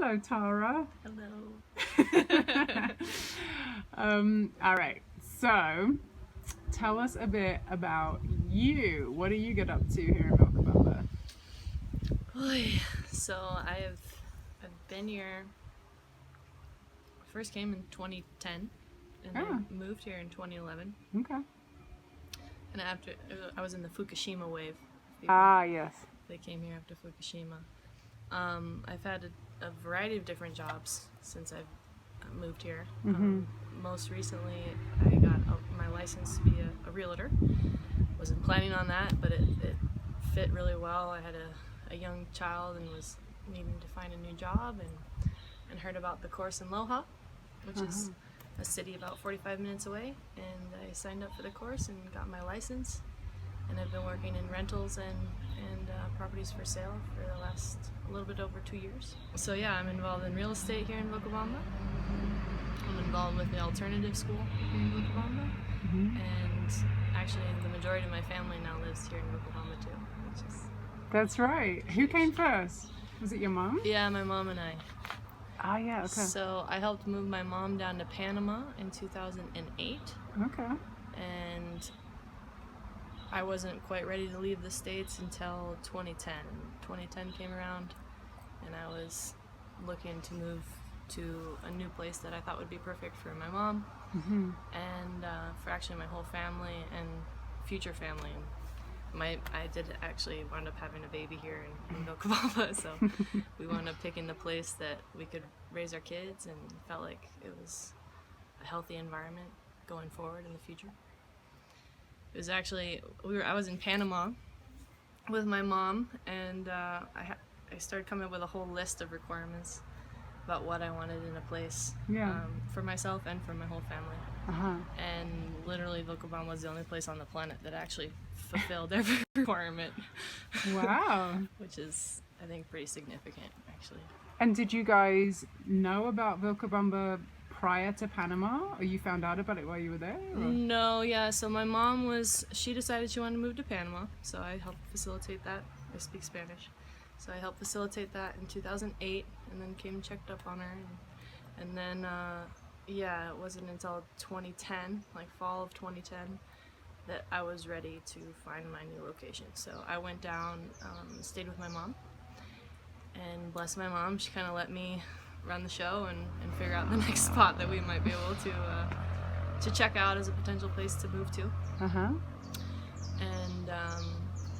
Hello, Tara. Hello. All right. So, tell us a bit about you. What do you get up to here in Vilcabamba? So I've been here. First came in 2010, and then moved here in 2011. Okay. And after I was in the Fukushima wave. Yes. They came here after Fukushima. I've had a variety of different jobs since I've moved here. Most recently, I got my license to be a realtor. Wasn't planning on that, but it fit really well. I had a young child and was needing to find a new job, and heard about the course in Loja, which is a city about 45 minutes away, and I signed up for the course and got my license, and I've been working in rentals and properties for sale for the last a little bit over 2 years. So yeah, I'm involved in real estate here in Vilcabamba. I'm involved with the alternative school here in Vilcabamba, and actually the majority of my family now lives here in Vilcabamba too, which is... That's right. Who came first? Was it your mom? Yeah, my mom and I. Yeah, okay. So I helped move my mom down to Panama in 2008. Okay. And I wasn't quite ready to leave the States until 2010. 2010 came around, and I was looking to move to a new place that I thought would be perfect for my mom, and for actually my whole family and future family. I did actually wind up having a baby here in Vilcabamba, so we wound up picking the place that we could raise our kids and felt like it was a healthy environment going forward in the future. It was actually, I was in Panama with my mom, and I started coming up with a whole list of requirements about what I wanted in a place for myself and for my whole family. And literally Vilcabamba was the only place on the planet that actually fulfilled every requirement. Wow. Which is, I think, pretty significant, actually. And did you guys know about Vilcabamba prior to Panama, or you found out about it while you were there? Or? No, yeah, so my mom she decided she wanted to move to Panama, so I helped facilitate that. I speak Spanish. So I helped facilitate that in 2008, and then came and checked up on her, and then yeah, it wasn't until 2010, like fall of 2010, that I was ready to find my new location. So I went down, stayed with my mom, and bless my mom, she kind of let me run the show and figure out the next spot that we might be able to check out as a potential place to move to. And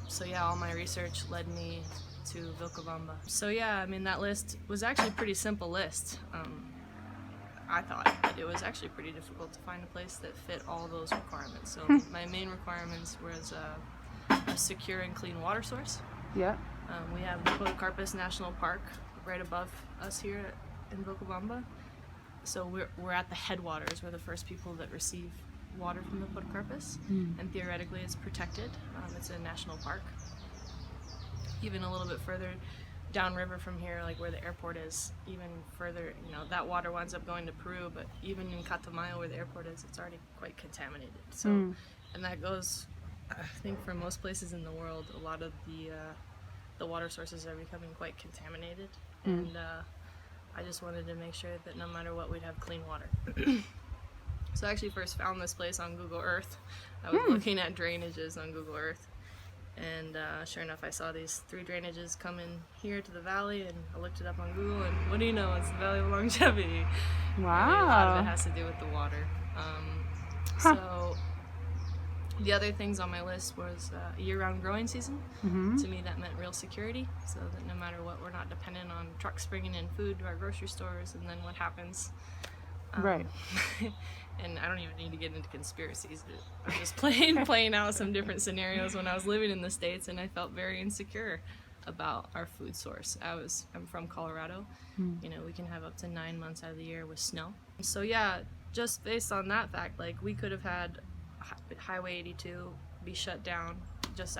so yeah, all my research led me to Vilcabamba. So yeah, I mean, that list was actually a pretty simple list. I thought, but it was actually pretty difficult to find a place that fit all those requirements. So my main requirements was a secure and clean water source. Yeah. We have the Podocarpus National Park right above us here in Vilcabamba. So we're at the headwaters. We're the first people that receive water from the Podocarpus, and theoretically it's protected. It's a national park. Even a little bit further downriver from here, like where the airport is, even further, you know, that water winds up going to Peru, but even in Catamayo where the airport is, it's already quite contaminated. So, and that goes, I think, for most places in the world, a lot of the water sources are becoming quite contaminated, and I just wanted to make sure that no matter what, we'd have clean water. So I actually first found this place on Google Earth. I was looking at drainages on Google Earth, and sure enough, I saw these 3 drainages come in here to the valley, and I looked it up on Google, and what do you know, it's the Valley of Longevity. Wow. A lot of it has to do with the water. So the other things on my list was a year-round growing season. To me, that meant real security, so that no matter what, we're not dependent on trucks bringing in food to our grocery stores, and then what happens. Right. And I don't even need to get into conspiracies. I'm just playing out some different scenarios when I was living in the States, and I felt very insecure about our food source. I'm from Colorado. You know, we can have up to 9 months out of the year with snow. So yeah, just based on that fact, like, we could have had Highway 82 be shut down just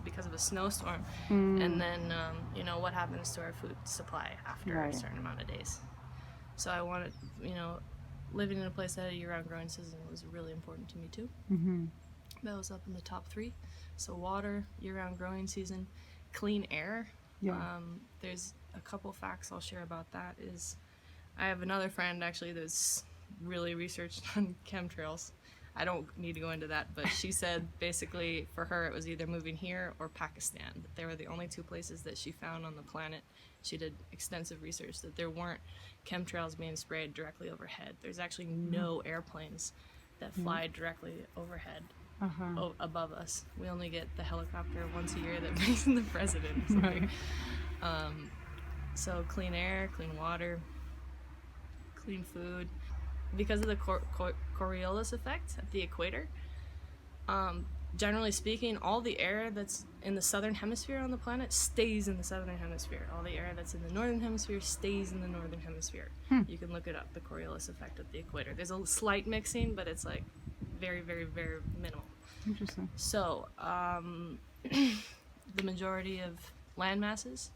because of a snowstorm, and then you know, what happens to our food supply after a certain amount of days. So I wanted, you know, living in a place that had a year-round growing season was really important to me too. That was up in the top 3. So water, year-round growing season, clean air. There's a couple facts I'll share about that is I have another friend actually that's really researched on chemtrails. I don't need to go into that, but she said basically for her it was either moving here or Pakistan. That they were the only two places that she found on the planet. She did extensive research that there weren't chemtrails being sprayed directly overhead. There's actually no airplanes that fly directly overhead above us. We only get the helicopter once a year that brings in the president. So, Right. so clean air, clean water, clean food. Because of the Coriolis effect at the equator, generally speaking, all the air that's in the southern hemisphere on the planet stays in the southern hemisphere. All the air that's in the northern hemisphere stays in the northern hemisphere. You can look it up, the Coriolis effect at the equator. There's a slight mixing, but it's like very, very, very minimal. Interesting. So, the majority of land masses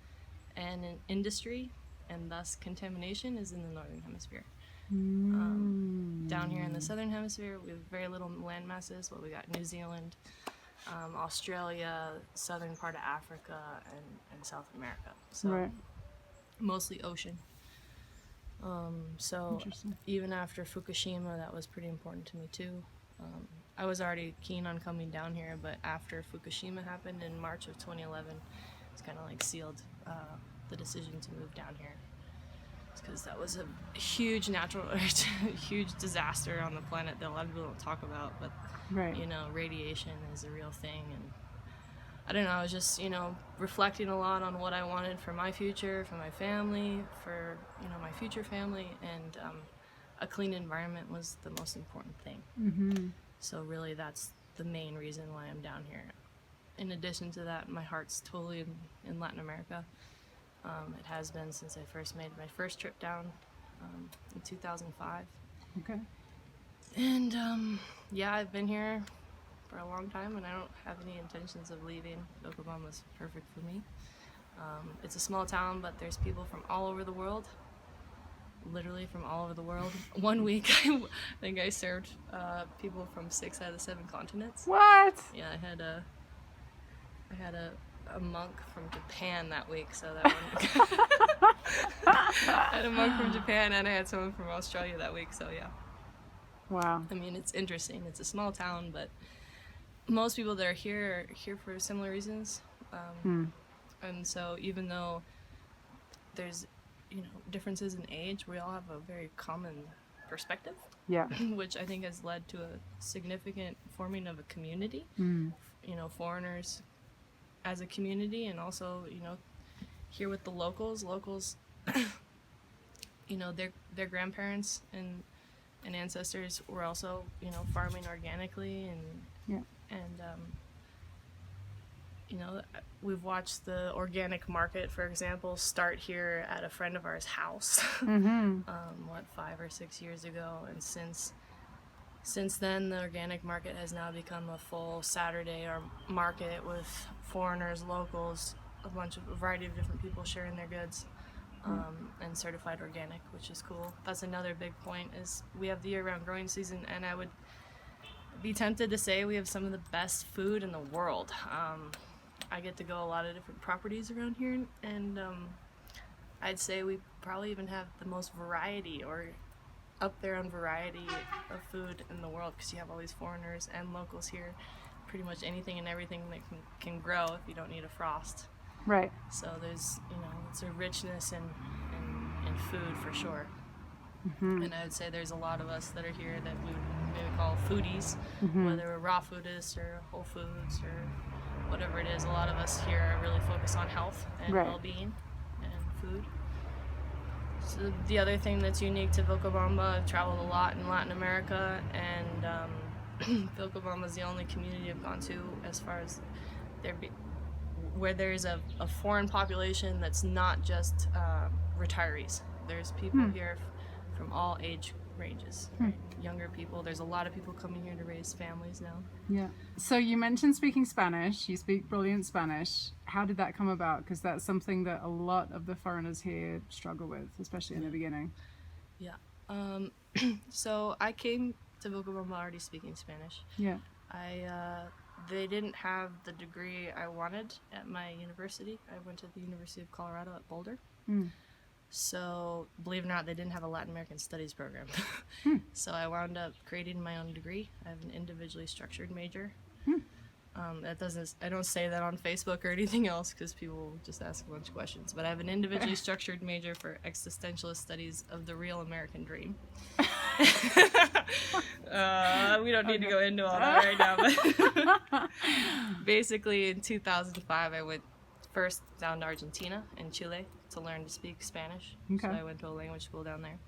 and industry, and thus contamination, is in the northern hemisphere. Down here in the southern hemisphere, we have very little land masses. Well, we got New Zealand, Australia, southern part of Africa, and South America. So mostly ocean. So even after Fukushima, that was pretty important to me too. I was already keen on coming down here, but after Fukushima happened in March of 2011, it's kind of like sealed the decision to move down here. Because that was a huge huge disaster on the planet that a lot of people don't talk about, but you know, radiation is a real thing. And I don't know, I was just, you know, reflecting a lot on what I wanted for my future, for my family, for, you know, my future family, and a clean environment was the most important thing. So really that's the main reason why I'm down here. In addition to that, my heart's totally in Latin America. It has been since I first made my first trip down in 2005. Okay. And yeah, I've been here for a long time, and I don't have any intentions of leaving. Vilcabamba's perfect for me. It's a small town, but there's people from all over the world. Literally from all over the world. One week, I think I served people from 6 out of the 7 continents. What? Yeah, I had a monk from Japan that week, so that one. I had a monk from Japan, and I had someone from Australia that week, so yeah. Wow. I mean, it's interesting. It's a small town, but most people that are here for similar reasons. And so even though there's, you know, differences in age, we all have a very common perspective. Yeah. Which I think has led to a significant forming of a community. You know, foreigners as a community, and also, you know, here with the locals, you know, their grandparents and ancestors were also, you know, farming organically, and you know, we've watched the organic market, for example, start here at a friend of ours' house, 5 or 6 years ago, and since then, the organic market has now become a full Saturday or market with foreigners, locals, a variety of different people sharing their goods, and certified organic, which is cool. That's another big point, is we have the year-round growing season, and I would be tempted to say we have some of the best food in the world. I get to go a lot of different properties around here, and I'd say we probably even have the most variety, or up there on variety of food in the world, because you have all these foreigners and locals here. Pretty much anything and everything that can grow if you don't need a frost. Right. So there's, you know, it's a richness in food for sure. And I would say there's a lot of us that are here that we would maybe call foodies, whether we're raw foodists or whole foods or whatever it is. A lot of us here are really focused on health and well-being and food. So the other thing that's unique to Vilcabamba, I've traveled a lot in Latin America, and Vilcabamba is the only community I've gone to as far as where there's a foreign population that's not just retirees. There's people here from all age ranges, right? Younger people. There's a lot of people coming here to raise families now. Yeah. So you mentioned speaking Spanish. You speak brilliant Spanish. How did that come about? Because that's something that a lot of the foreigners here struggle with, especially in the beginning. Yeah. So I came to Vilcabamba already speaking Spanish. Yeah. They didn't have the degree I wanted at my university. I went to the University of Colorado at Boulder. So, believe it or not, they didn't have a Latin American Studies program. So I wound up creating my own degree. I have an individually structured major. I don't say that on Facebook or anything else because people just ask a bunch of questions. But I have an individually structured major for existentialist studies of the real American dream. We don't need to go into all that right now. But basically, in 2005, I went first down to Argentina and Chile to learn to speak Spanish. Okay. So I went to a language school down there.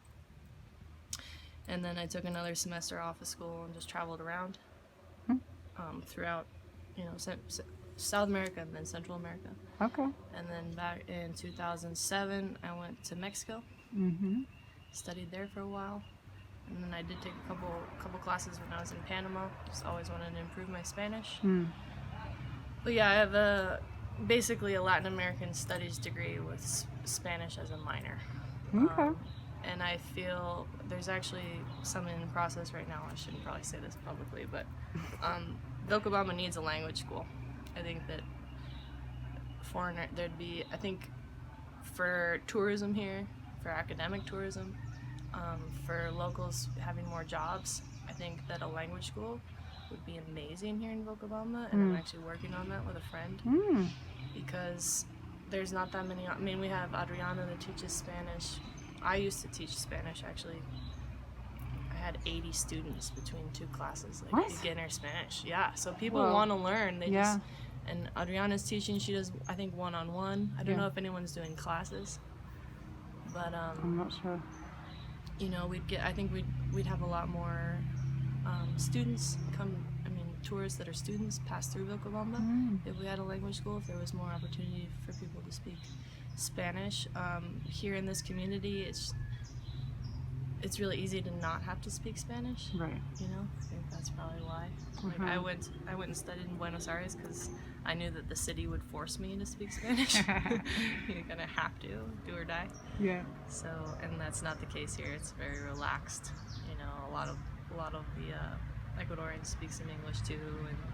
And then I took another semester off of school and just traveled around throughout, South America and then Central America. Okay. And then back in 2007, I went to Mexico, studied there for a while. And then I did take a couple classes when I was in Panama. Just always wanted to improve my Spanish. But yeah, I have basically a Latin American Studies degree with Spanish as a minor. Okay. And I feel there's actually something in the process right now. I shouldn't probably say this publicly, but Vilcabamba needs a language school. I think that I think for tourism here, for academic tourism, for locals having more jobs, I think that a language school would be amazing here in Vilcabamba, and I'm actually working on that with a friend because there's not that many. I mean, we have Adriana that teaches Spanish. I used to teach Spanish, actually. I had 80 students between 2 classes, like what? beginner Spanish. Yeah, so people want to learn. They just, and Adriana's teaching. She does, I think, one-on-one. I don't know if anyone's doing classes, but I'm not sure. I think we'd have a lot more students come. I mean, tourists that are students pass through Vilcabamba if we had a language school. If there was more opportunity for people to speak Spanish here in this community, it's really easy to not have to speak Spanish. Right. I think that's probably why. Like I went and studied in Buenos Aires because I knew that the city would force me to speak Spanish. You're gonna have to, do or die. Yeah. So, and that's not the case here. It's very relaxed. A lot of the Ecuadorians speak some English too,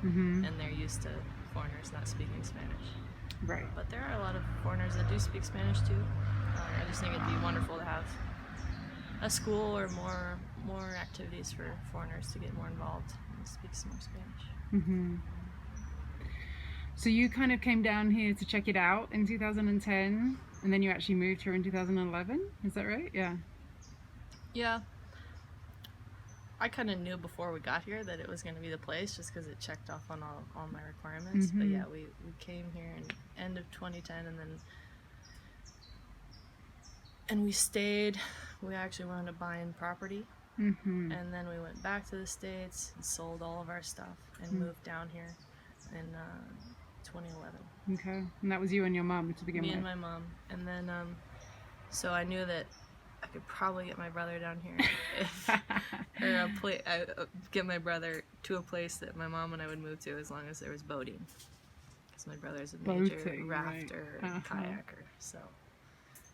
and they're used to foreigners not speaking Spanish. Right. But there are a lot of foreigners that do speak Spanish too. I just think it'd be wonderful to have a school or more activities for foreigners to get more involved and speak some more Spanish. So you kind of came down here to check it out in 2010, and then you actually moved here in 2011. Is that right? Yeah. Yeah. I kind of knew before we got here that it was going to be the place just because it checked off on all my requirements. But yeah, we came here in end of 2010 and we stayed. We actually wound up buying property. And then we went back to the States and sold all of our stuff and moved down here in 2011. Okay. And that was you and your mom to begin with? Me and my mom. And then, so I knew that I could probably get my brother down here get my brother to a place that my mom and I would move to as long as there was boating. Because my brother's a major rafter and kayaker. So,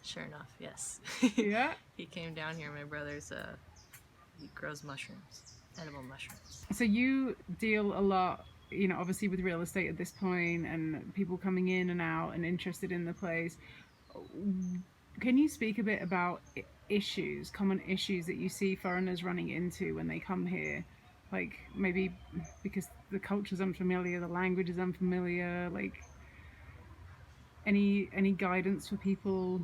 sure enough, yes. Yeah. He came down here. My brother's, he grows mushrooms, edible mushrooms. So you deal a lot, obviously with real estate at this point and people coming in and out and interested in the place. Can you speak a bit about common issues that you see foreigners running into when they come here? Like maybe because the culture's unfamiliar, the language is unfamiliar, like any guidance for people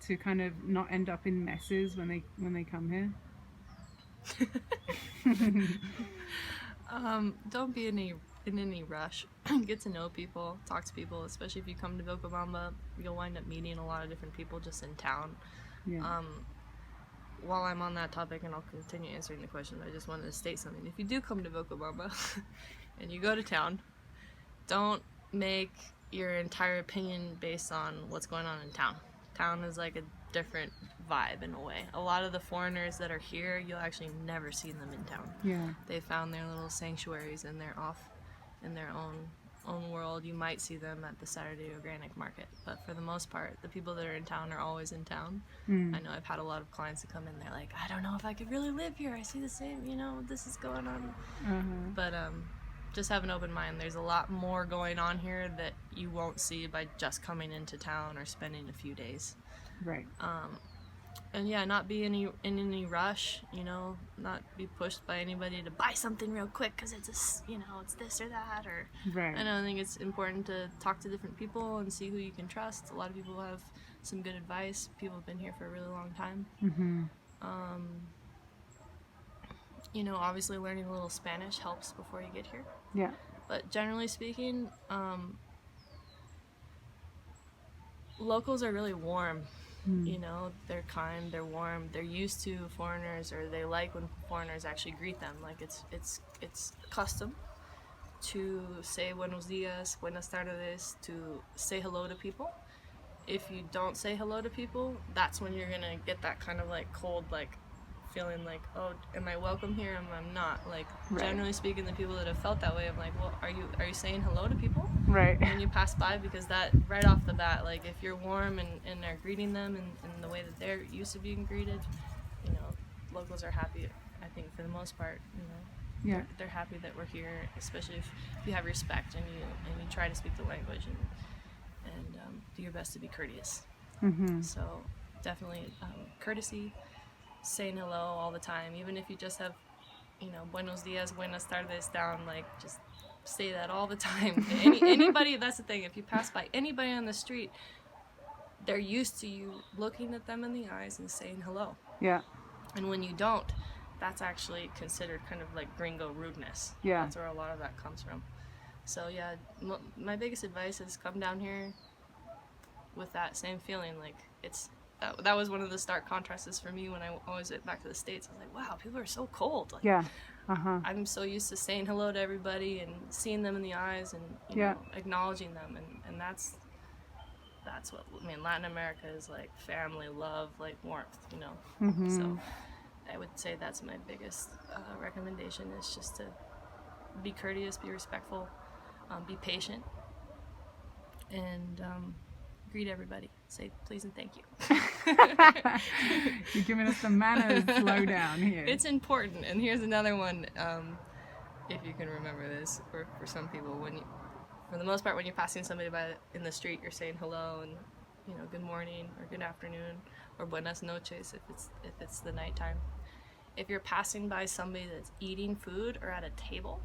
to kind of not end up in messes when they come here? Don't be in any rush. Get to know people, talk to people, especially if you come to Vilcabamba. You'll wind up meeting a lot of different people just in town. Yeah. While I'm on that topic, and I'll continue answering the question, I just wanted to state something. If you do come to Vilcabamba and you go to town, don't make your entire opinion based on what's going on in town. Town is like a different vibe in a way. A lot of the foreigners that are here, you'll actually never see them in town. Yeah. They found their little sanctuaries and they're off in their own world. You might see them at the Saturday organic market, but for the most part, the people that are in town are always in town. I know I've had a lot of clients that come in, they're like, I don't know if I could really live here. I see the same, this is going on. But just have an open mind. There's a lot more going on here that you won't see by just coming into town or spending a few days. Right. And yeah, not be in any rush, you know, not be pushed by anybody to buy something real quick because it's it's this or that, or Right. I think it's important to talk to different people and see who you can trust. A lot of people have some good advice. People have been here for a really long time. Mm-hmm. You know, obviously learning a little Spanish helps before you get here. Yeah. But generally speaking, locals are really warm. You know, they're kind, they're warm, they're used to foreigners, or they like when foreigners actually greet them. Like it's custom to say buenos dias, buenas tardes, to say hello to people. If you don't say hello to people, that's when you're gonna get that kind of like cold, like feeling like, oh, am I welcome here? Am I not? Like, Right. generally speaking, the people that have felt that way, I'm like, well, are you saying hello to people Right. when you pass by? Because that, right off the bat, like, if you're warm and are greeting them in the way that they're used to being greeted, you know, locals are happy, I think, for the most part, you know. Yeah. They're happy that we're here, especially if you have respect and you try to speak the language and do your best to be courteous. Mm-hmm. So definitely courtesy, saying hello all the time, even if you just have, you know, buenos dias, buenas tardes down, like just say that all the time. Anybody, that's the thing, if you pass by anybody on the street, they're used to you looking at them in the eyes and saying hello. Yeah. And when you don't, that's actually considered kind of like gringo rudeness. Yeah. That's where a lot of that comes from. So yeah, my biggest advice is come down here with that same feeling. Like, that was one of the stark contrasts for me when I always went back to the States. I was like, wow, people are so cold. Like, Yeah. Uh-huh. I'm so used to saying hello to everybody and seeing them in the eyes and you know, acknowledging them, and that's what, I mean, Latin America is like family, love, like warmth, you know. Mm-hmm. So I would say that's my biggest recommendation, is just to be courteous, be respectful, be patient, and greet everybody. Say please and thank you. You're giving us the manners lowdown here. It's important. And here's another one, if you can remember this, for some people, for the most part, when you're passing somebody by in the street, you're saying hello and, you know, good morning or good afternoon or buenas noches if it's the nighttime. If you're passing by somebody that's eating food or at a table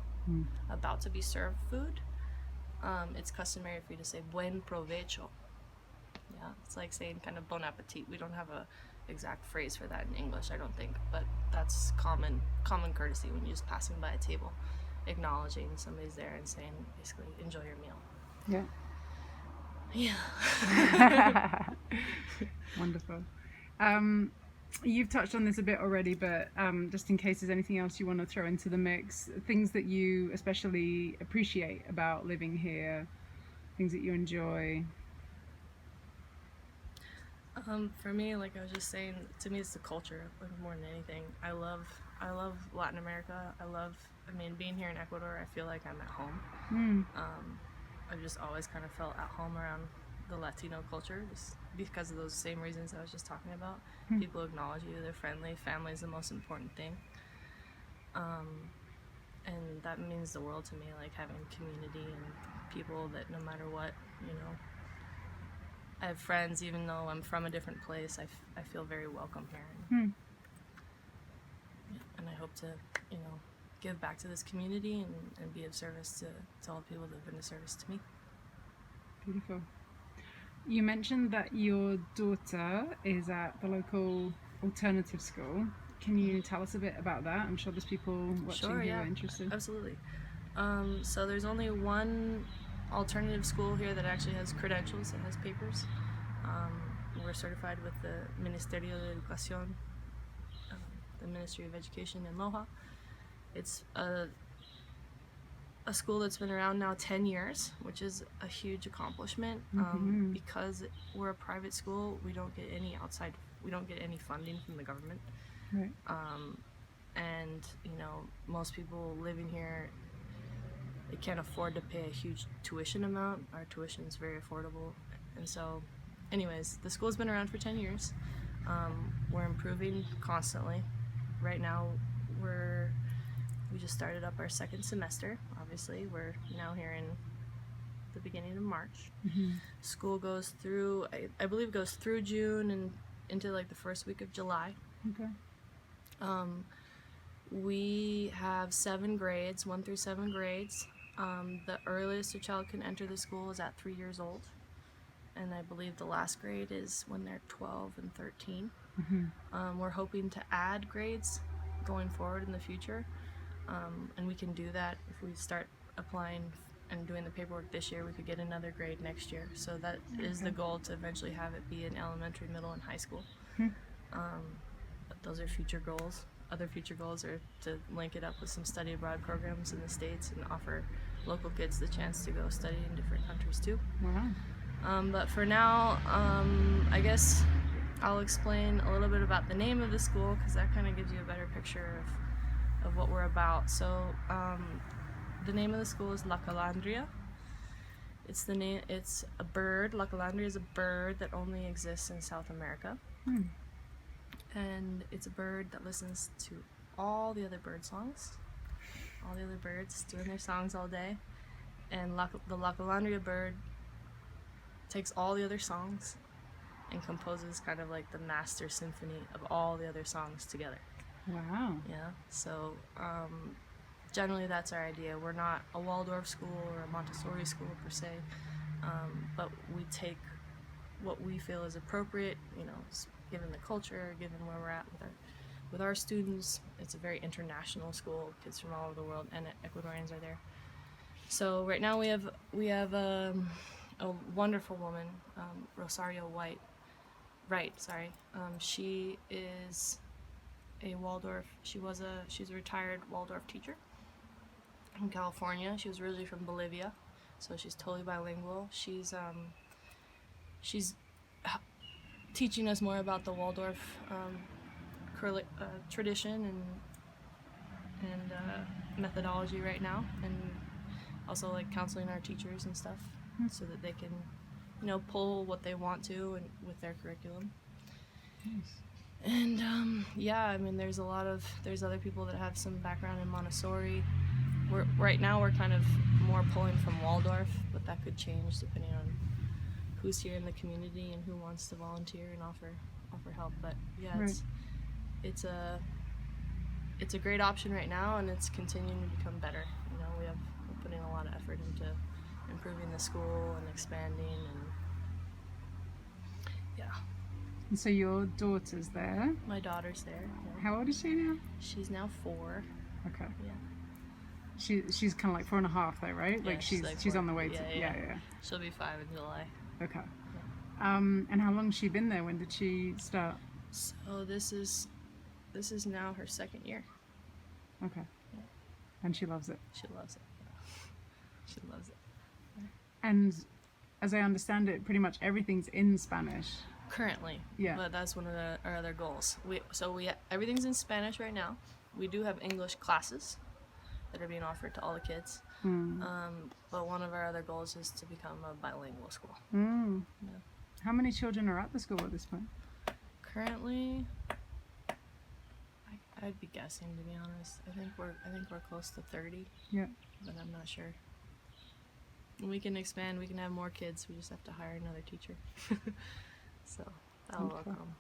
about to be served food, it's customary for you to say buen provecho. Yeah, it's like saying kind of bon appetit. We don't have a exact phrase for that in English, I don't think, but that's common courtesy when you're just passing by a table, acknowledging somebody's there and saying basically enjoy your meal. Yeah. Wonderful. You've touched on this a bit already, but just in case there's anything else you want to throw into the mix, things that you especially appreciate about living here, things that you enjoy. For me, like I was just saying, to me it's the culture more than anything. I love Latin America. I mean, being here in Ecuador, I feel like I'm at home. I've just always kind of felt at home around the Latino culture, just because of those same reasons I was just talking about. People acknowledge you, they're friendly, family is the most important thing. And that means the world to me, like having community and people that no matter what, you know, I have friends, even though I'm from a different place, I feel very welcome here. And I hope to, you know, give back to this community and be of service to all the people that have been of service to me. Beautiful. You mentioned that your daughter is at the local alternative school. Can you tell us a bit about that? I'm sure there's people watching who are interested. Absolutely. So there's only one alternative school here that actually has credentials, that has papers. We're certified with the Ministerio de Educación, the Ministry of Education in Loja. It's a school that's been around now 10 years, which is a huge accomplishment. Because we're a private school, we don't get any funding from the government. Right. And you know, most people living here, they can't afford to pay a huge tuition amount. Our tuition is very affordable, and so anyways, the school's been around for 10 years. We're improving constantly. Right now we just started up our second semester. Obviously, we're now here in the beginning of March. School goes through, I believe, goes through June and into like the first week of July. Okay. We have 7 grades, 1 through 7 grades. The earliest a child can enter the school is at 3 years old, and I believe the last grade is when they're 12 and 13. We're hoping to add grades going forward in the future, and we can do that if we start applying and doing the paperwork this year. We could get another grade next year, so that is the goal, to eventually have it be in elementary, middle, and high school. But those are future goals. Other future goals are to link it up with some study abroad programs in the States and offer local kids the chance to go study in different countries too. Wow. But for now, I guess I'll explain a little bit about the name of the school, because that kind of gives you a better picture of what we're about. So the name of the school is La Calandria. It's a bird. La Calandria is a bird that only exists in South America. And it's a bird that listens to all the other bird songs, all the other birds doing their songs all day. And the La Calandria bird takes all the other songs and composes kind of like the master symphony of all the other songs together. Wow. Yeah, so generally that's our idea. We're not a Waldorf school or a Montessori school per se, but we take what we feel is appropriate, given the culture, given where we're at with our students. It's a very international school. Kids from all over the world and Ecuadorians are there. So right now we have a wonderful woman, Rosario Wright. She is a Waldorf. She's a retired Waldorf teacher from California. She was originally from Bolivia, so she's totally bilingual. She's teaching us more about the Waldorf tradition and methodology right now, and also like counseling our teachers and stuff, so that they can, pull what they want to and with their curriculum. Nice. And there's other people that have some background in Montessori. Right now we're kind of more pulling from Waldorf, but that could change depending on who's here in the community and who wants to volunteer and offer help. But yeah, Right. it's a great option right now, and it's continuing to become better. We're putting a lot of effort into improving the school and expanding, and yeah. And so your daughter's there. My daughter's there. Yeah. How old is she now? She's now 4. Okay. Yeah. She's kind of like 4.5 though, right? Yeah, like she's she's like on the way 4. to Yeah. She'll be 5 in July. Okay. And how long has she been there? When did she start? So this is now her 2nd year. Okay. Yeah. And she loves it. She loves it. She loves it. And as I understand it, pretty much everything's in Spanish. Currently. Yeah. But that's one of our other goals. Everything's in Spanish right now. We do have English classes that are being offered to all the kids. But one of our other goals is to become a bilingual school. Yeah. How many children are at the school at this point? Currently, I'd be guessing, to be honest. I think we're close to 30. Yeah. But I'm not sure. We can expand. We can have more kids. We just have to hire another teacher. So that'll all come.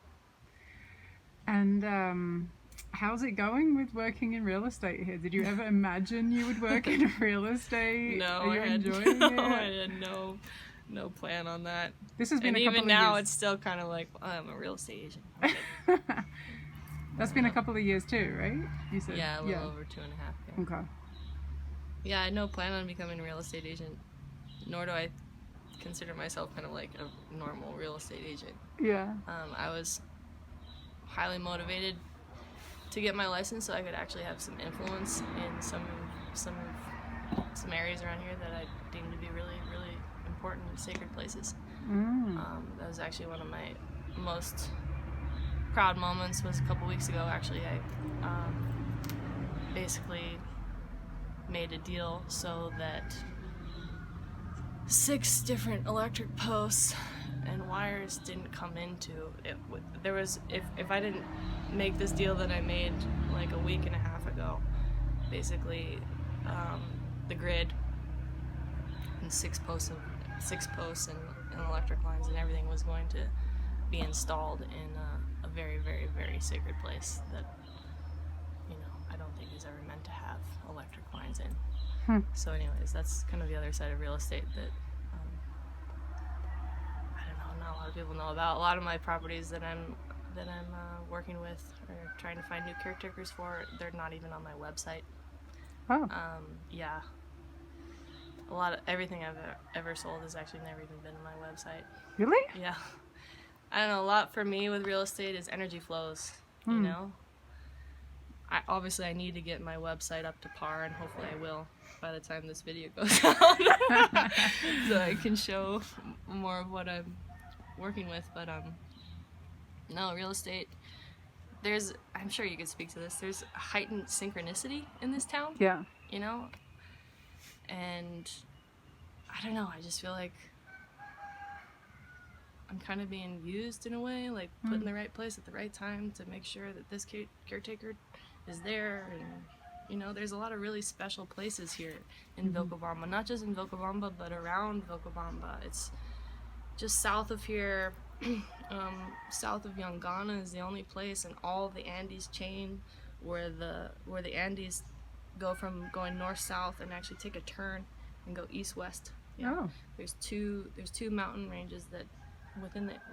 And how's it going with working in real estate here? Did you ever imagine you would work in real estate? No, Are you enjoying it? I had no plan on that. This has been and a couple even of now, years. it's still kind of like, I'm a real estate agent. Okay. That's been a couple of years too, right? You said. Yeah, a little over 2.5. Yeah. Okay. Yeah, I had no plan on becoming a real estate agent, nor do I consider myself kind of like a normal real estate agent. Yeah. I was highly motivated to get my license so I could actually have some influence in some areas around here that I deem to be really, really important and sacred places. That was actually one of my most proud moments. Was a couple weeks ago. Actually, I basically made a deal so that 6 different electric posts and wires didn't come into it. There was, if I didn't make this deal that I made like a week and a half ago, basically the grid and six posts and electric lines and everything was going to be installed in a very, very, very sacred place that, you know, I don't think is ever meant to have electric lines in. So anyways, that's kind of the other side of real estate that I don't know, not a lot of people know about. A lot of my properties that I'm working with or trying to find new caretakers for, they're not even on my website. Oh. Yeah. A lot of everything I've ever sold has actually never even been on my website. Really? Yeah. I don't know, a lot for me with real estate is energy flows, you know? Obviously I need to get my website up to par, and hopefully I will by the time this video goes out. So I can show more of what I'm working with, but no, real estate, I'm sure you could speak to this, there's heightened synchronicity in this town. Yeah. You know? And I don't know, I just feel like I'm kind of being used in a way, like put in the right place at the right time to make sure that this caretaker is there. And you know, there's a lot of really special places here in Vilcabamba, not just in Vilcabamba but around Vilcabamba. It's just south of here, south of Yangana is the only place in all the Andes chain where the Andes go from going north-south and actually take a turn and go east-west. Yeah. Oh. There's two mountain ranges that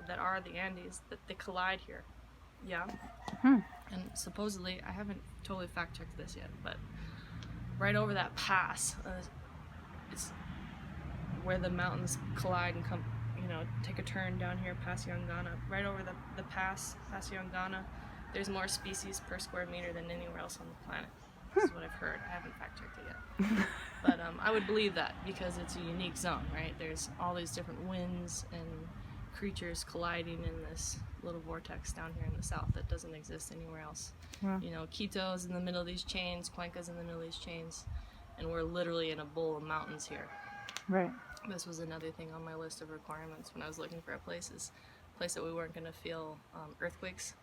that are the Andes that they collide here. Yeah. And supposedly, I haven't totally fact-checked this yet, but right over that pass, it's where the mountains collide and come, you know, take a turn down here past Yangana. Right over the pass past Yangana, there's more species per square meter than anywhere else on the planet. This is what I've heard. I haven't fact-checked it yet. But I would believe that because it's a unique zone, right? There's all these different winds and creatures colliding in this little vortex down here in the south that doesn't exist anywhere else. Wow. You know, Quito's in the middle of these chains, Cuenca's in the middle of these chains, and we're literally in a bowl of mountains here. Right. This was another thing on my list of requirements when I was looking for a place that we weren't going to feel earthquakes.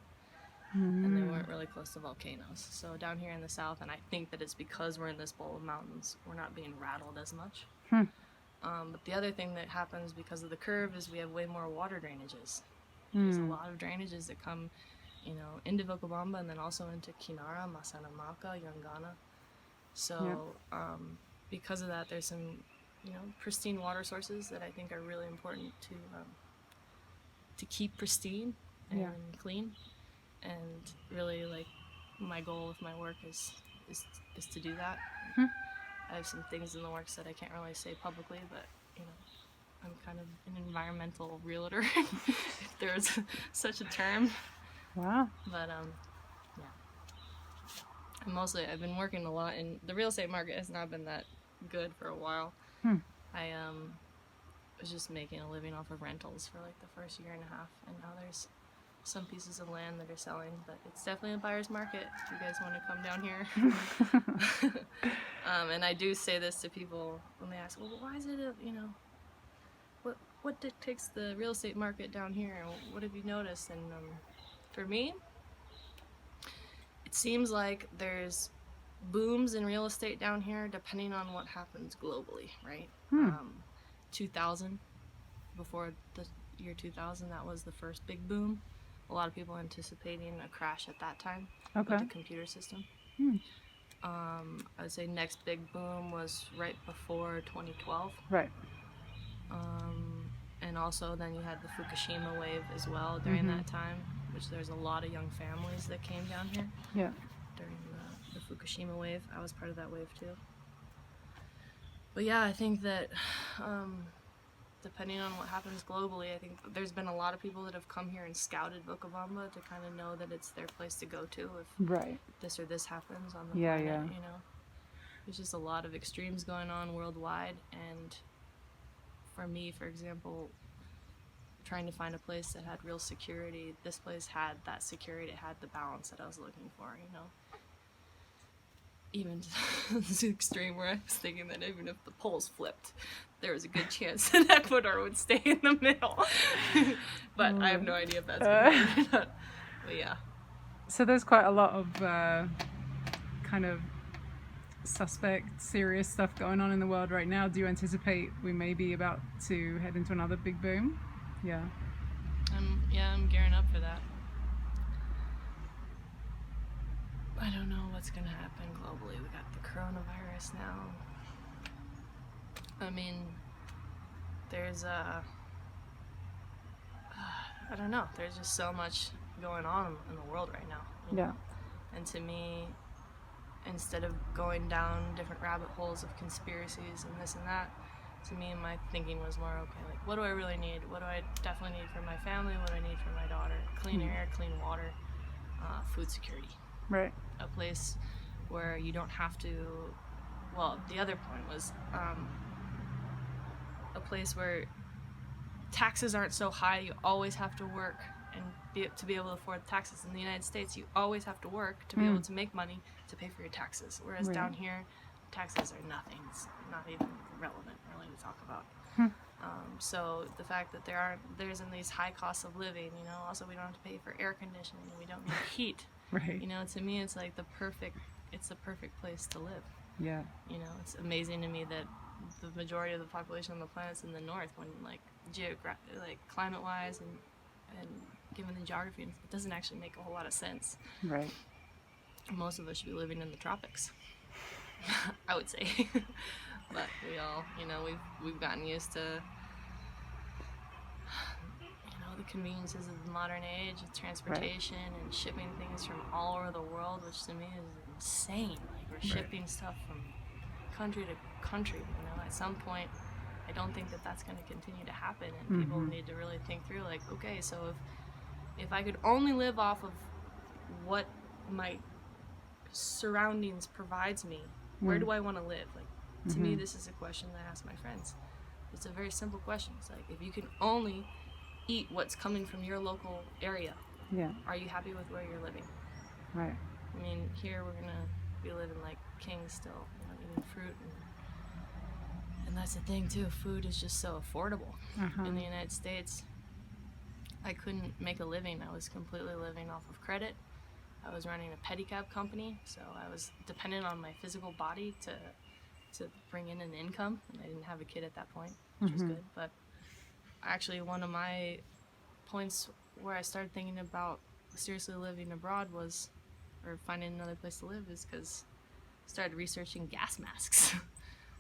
And they weren't really close to volcanoes. So down here in the south, and I think that it's because we're in this bowl of mountains, we're not being rattled as much. But the other thing that happens because of the curve is we have way more water drainages. There's a lot of drainages that come, you know, into Vilcabamba and then also into Kinara, Masanamaka, Yangana. So because of that, there's some, you know, pristine water sources that I think are really important to keep pristine and clean. And really, like, my goal with my work is to do that. I have some things in the works that I can't really say publicly, but, you know, I'm kind of an environmental realtor, if there's such a term. Wow. But, yeah. And I've been working a lot, and the real estate market has not been that good for a while. I was just making a living off of rentals for, like, the first year and a half, and now there's some pieces of land that are selling, but it's definitely a buyer's market if you guys want to come down here. And I do say this to people when they ask, well, why is it, you know, what dictates the real estate market down here? What have you noticed? And for me, it seems like there's booms in real estate down here depending on what happens globally, right? 2000, before the year 2000, that was the first big boom. A lot of people anticipating a crash at that time with the computer system. I would say next big boom was right before 2012. Right. And also then you had the Fukushima wave as well during that time, which there's a lot of young families that came down here. Yeah. During the Fukushima wave. I was part of that wave too. But yeah, I think that depending on what happens globally, I think there's been a lot of people that have come here and scouted Vilcabamba to kind of know that it's their place to go to if this or this happens on the planet, you know. There's just a lot of extremes going on worldwide, and for me, for example, trying to find a place that had real security, this place had that security, it had the balance that I was looking for, you know. Even to this extreme where I was thinking that even if the poles flipped, there was a good chance that Ecuador would stay in the middle. But I have no idea if that's going to happen or not. But yeah. So there's quite a lot of kind of suspect, serious stuff going on in the world right now, do you anticipate we may be about to head into another big boom? Yeah. I'm gearing up for that. I don't know what's gonna happen globally. We got the coronavirus now. I mean, there's I don't know. There's just so much going on in the world right now. Yeah. And to me, instead of going down different rabbit holes of conspiracies and this and that, to me, my thinking was more, okay, like, what do I really need? What do I definitely need for my family? What do I need for my daughter? Clean air, clean water, food security. Right. A place where you don't have to, well, the other point was a place where taxes aren't so high. You always have to work and to be able to afford taxes. In the United States, you always have to work to be able to make money to pay for your taxes. Whereas down here, taxes are nothing. It's not even relevant really to talk about. So the fact that there isn't these high costs of living, you know, also we don't have to pay for air conditioning, we don't need heat. Right. You know, to me it's like the perfect place to live. Yeah. You know, it's amazing to me that the majority of the population on the planet's in the north, when like climate wise and given the geography, it doesn't actually make a whole lot of sense. Right. Most of us should be living in the tropics. I would say. But we all, you know, we've gotten used to, you know, the conveniences of the modern age, of transportation and shipping things from all over the world, which to me is insane. Like, we're shipping stuff from country to country, you know. At some point, I don't think that that's going to continue to happen, and people need to really think through, like, okay, so if I could only live off of what my surroundings provides me, where do I want to live? Like, to me, this is a question that I ask my friends. It's a very simple question. It's like, if you can only eat what's coming from your local area, are you happy with where you're living? Right. I mean, here we're gonna be living like kings still, you know, eating fruit, and that's the thing too. Food is just so affordable in the United States. I couldn't make a living. I was completely living off of credit. I was running a pedicab company, so I was dependent on my physical body to bring in an income, and I didn't have a kid at that point, which was good. But actually, one of my points where I started thinking about seriously living abroad was, or finding another place to live, is because I started researching gas masks.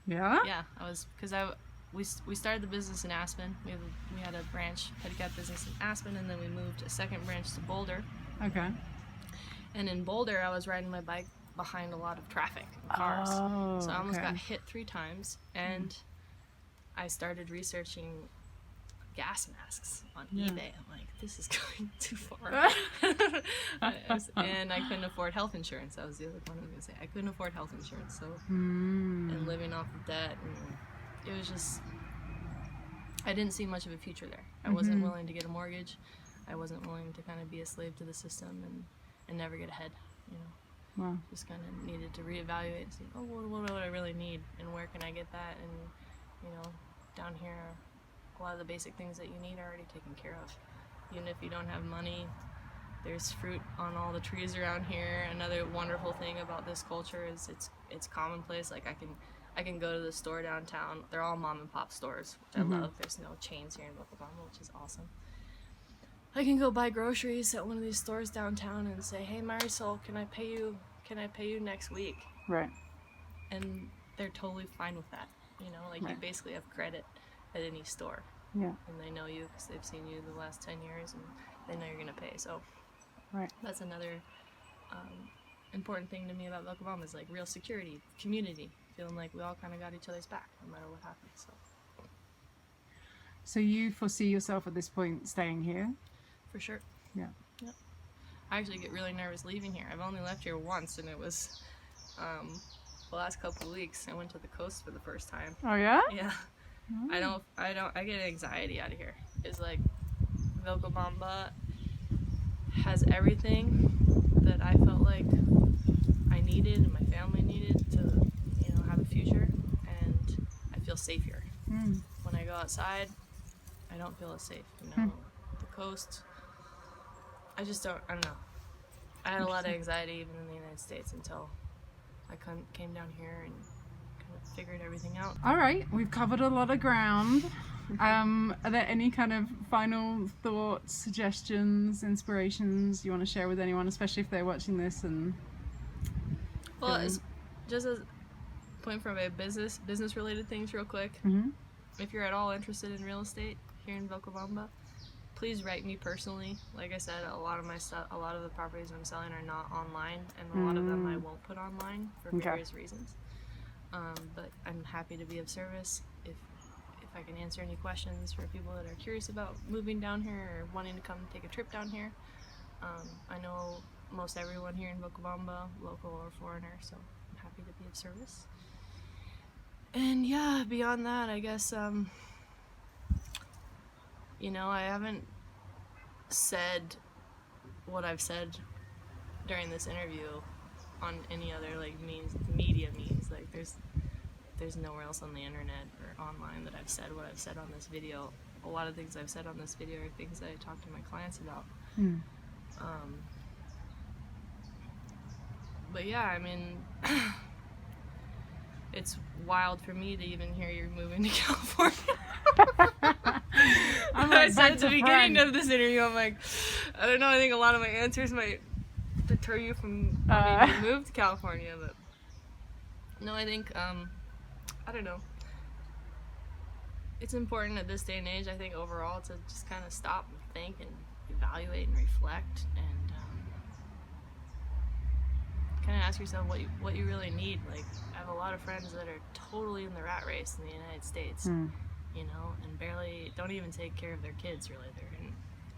Yeah? Yeah, we started the business in Aspen. We had a branch pedicab business in Aspen, and then we moved a second branch to Boulder. Okay. And in Boulder, I was riding my bike behind a lot of traffic and cars. So I almost got hit 3 times, and I started researching gas masks on eBay. I'm like, this is going too far. And I couldn't afford health insurance. That was the other point I was going to say. I couldn't afford health insurance, so and living off of debt, and it was just, I didn't see much of a future there. I wasn't willing to get a mortgage. I wasn't willing to kind of be a slave to the system and never get ahead, you know. Wow. Just kind of needed to reevaluate and see, oh, what do I really need, and where can I get that? And, you know, down here, a lot of the basic things that you need are already taken care of. Even if you don't have money, there's fruit on all the trees around here. Another wonderful thing about this culture is it's commonplace. Like, I can go to the store downtown. They're all mom and pop stores, which I love. There's no chains here in Vilcabamba, which is awesome. I can go buy groceries at one of these stores downtown and say, hey, Marisol, can I pay you next week? Right. And they're totally fine with that. You know, like, you basically have credit at any store. Yeah. And they know you because they've seen you the last 10 years, and they know you're going to pay. So that's another important thing to me about Vilcabamba, is like real security, community, feeling like we all kind of got each other's back no matter what happens. So you foresee yourself at this point staying here? For sure. Yeah. Yep. I actually get really nervous leaving here. I've only left here once, and it was the last couple of weeks. I went to the coast for the first time. Oh yeah? Yeah. I get anxiety out of here. It's like, Vilcabamba has everything that I felt like I needed and my family needed to, you know, have a future, and I feel safe here. When I go outside, I don't feel as safe, you know. The coast, I don't know. I had a lot of anxiety even in the United States until came down here and kind of figured everything out. All right, we've covered a lot of ground. Are there any kind of final thoughts, suggestions, inspirations you want to share with anyone, especially if they're watching this and Well, it's just a point from a business related things real quick. Mm-hmm. If you're at all interested in real estate here in Vilcabamba, please write me personally. Like I said, a lot of the properties I'm selling are not online, and a lot of them I won't put online for various reasons. But I'm happy to be of service if I can answer any questions for people that are curious about moving down here or wanting to come take a trip down here. I know most everyone here in Vilcabamba, local or foreigner, so I'm happy to be of service. And yeah, beyond that, I guess, you know, I haven't said what I've said during this interview on any other media means. Like there's nowhere else on the internet or online that I've said what I've said on this video. A lot of things I've said on this video are things that I talk to my clients about. But yeah, I mean, it's wild for me to even hear you're moving to California. I said at the beginning of this interview, I'm like, I don't know, I think a lot of my answers might deter you from wanting to move to California, but no, I think, I don't know. It's important at this day and age, I think, overall, to just kind of stop and think and evaluate and reflect and kind of ask yourself what you really need. Like, I have a lot of friends that are totally in the rat race in the United States, you know, and don't even take care of their kids, really. They're in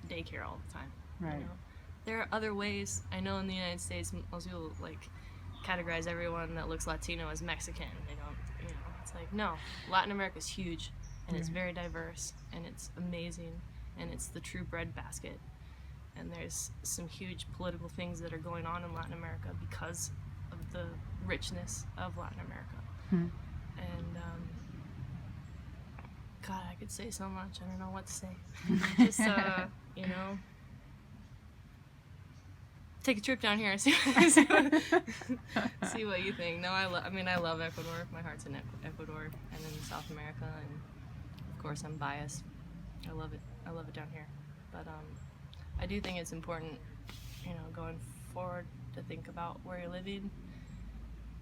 daycare all the time. Right. You know? There are other ways. I know in the United States, most people, like, categorize everyone that looks Latino as Mexican. They don't, you know, it's like, no. Latin America is huge, and it's very diverse, and it's amazing, and it's the true breadbasket. And there's some huge political things that are going on in Latin America because of the richness of Latin America. And, God, I could say so much. I don't know what to say. Just, you know, take a trip down here and see what you think. No, I love Ecuador. My heart's in Ecuador and in South America, and of course I'm biased. I love it. I love it down here. But I do think it's important, you know, going forward to think about where you're living,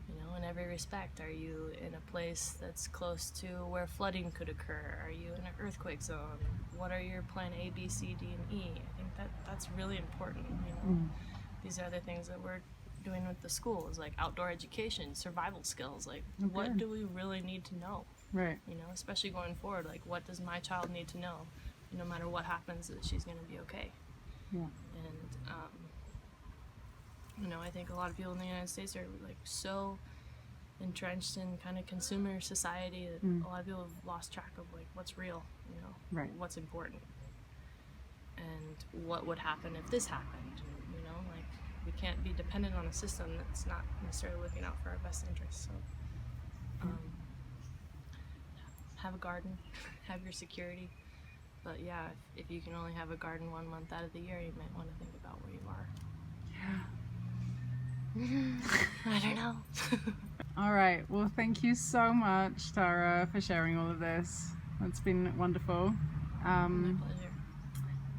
you know, in every respect. Are you in a place that's close to where flooding could occur? Are you in an earthquake zone? What are your plan A, B, C, D, and E? I think that's really important, you know. These are the things that we're doing with the schools, like outdoor education, survival skills. Like, what do we really need to know? Right. You know, especially going forward, like, what does my child need to know? No matter what happens, that she's going to be okay. Yeah. And, you know, I think a lot of people in the United States are, like, so entrenched in kind of consumer society that a lot of people have lost track of, like, what's real, you know, what's important, and what would happen if this happened, you know, like, we can't be dependent on a system that's not necessarily looking out for our best interests. So, have a garden, have your security. But yeah, if you can only have a garden 1 month out of the year, you might want to think about where you are. I don't know. All right. Well, thank you so much, Tara, for sharing all of this. It's been wonderful. My pleasure.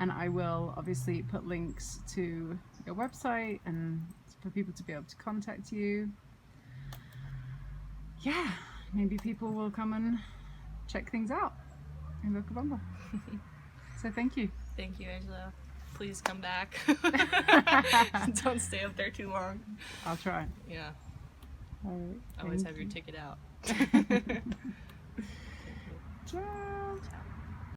And I will obviously put links to your website and for people to be able to contact you. Yeah, maybe people will come and check things out in Vilcabamba. So thank you. Thank you, Angela. Please come back. Don't stay up there too long. I'll try. Yeah. All right. Always have your ticket out.